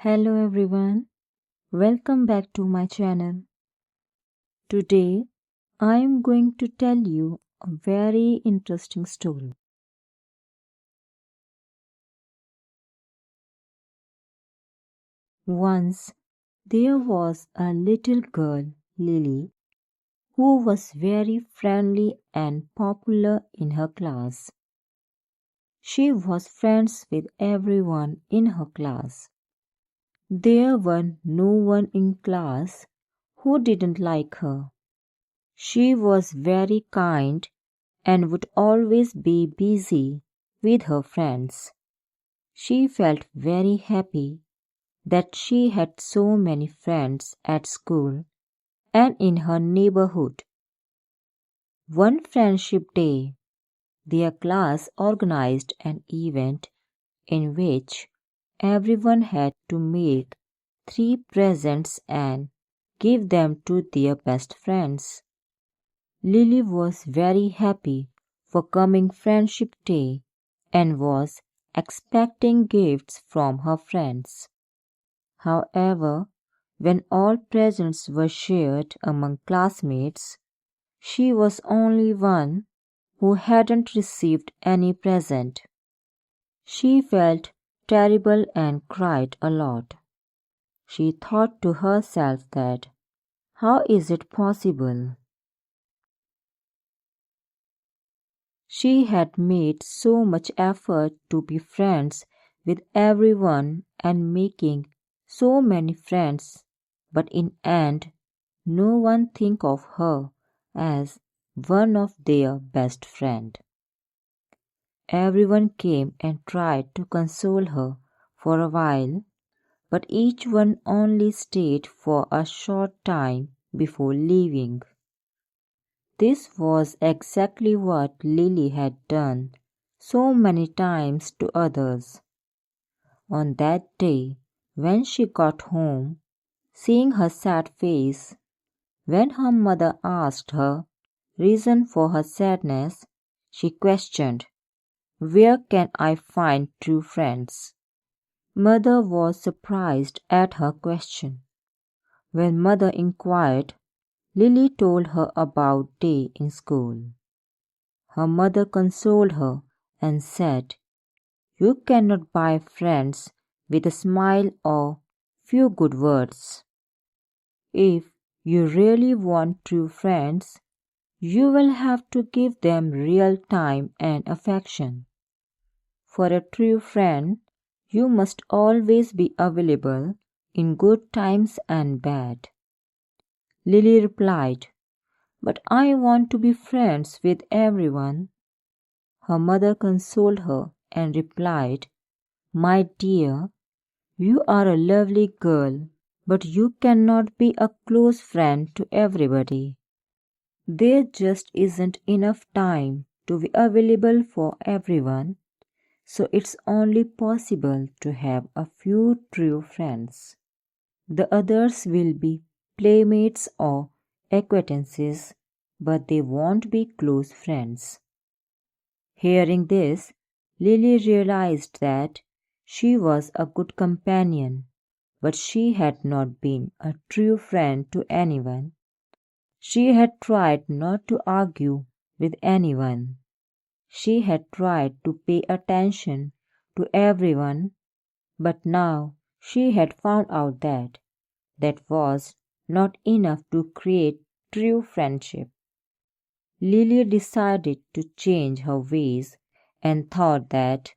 Hello everyone, welcome back to my channel. Today I am going to tell you a very interesting story. Once there was a little girl, Lily, who was very friendly and popular in her class. She was friends with everyone in her class. There was no one in class who didn't like her. She was very kind and would always be busy with her friends. She felt very happy that she had so many friends at school and in her neighborhood. One friendship day, their class organized an event in which everyone had to make 3 presents and give them to their best friends. Lily was very happy for coming Friendship Day and was expecting gifts from her friends. However, when all presents were shared among classmates, she was only one who hadn't received any present. She felt terrible and cried a lot. She thought to herself that, how is it possible? She had made so much effort to be friends with everyone and making so many friends, but in end no one think of her as one of their best friend. Everyone came and tried to console her for a while, but each one only stayed for a short time before leaving. This was exactly what Lily had done so many times to others. On that day, when she got home, seeing her sad face, when her mother asked her reason for her sadness, she questioned, "Where can I find true friends?" Mother was surprised at her question. When mother inquired, Lily told her about day in school. Her mother consoled her and said, "You cannot buy friends with a smile or few good words. If you really want true friends, you will have to give them real time and affection. For a true friend, you must always be available in good times and bad." Lily replied, "But I want to be friends with everyone." Her mother consoled her and replied, "My dear, you are a lovely girl, but you cannot be a close friend to everybody. There just isn't enough time to be available for everyone, so it's only possible to have a few true friends. The others will be playmates or acquaintances, but they won't be close friends." Hearing this, Lily realized that she was a good companion, but she had not been a true friend to anyone. She had tried not to argue with anyone. She had tried to pay attention to everyone, but now she had found out that that was not enough to create true friendship. Lily decided to change her ways and thought that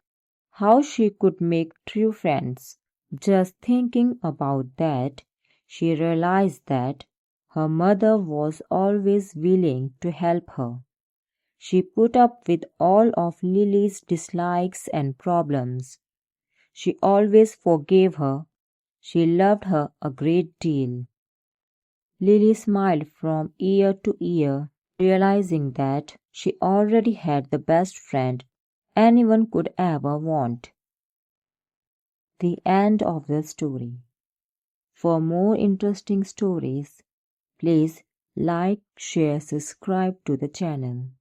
how she could make true friends. Just thinking about that, she realized that her mother was always willing to help her. She put up with all of Lily's dislikes and problems. She always forgave her. She loved her a great deal. Lily smiled from ear to ear, realizing that she already had the best friend anyone could ever want. The end of the story. For more interesting stories, please like, share, subscribe to the channel.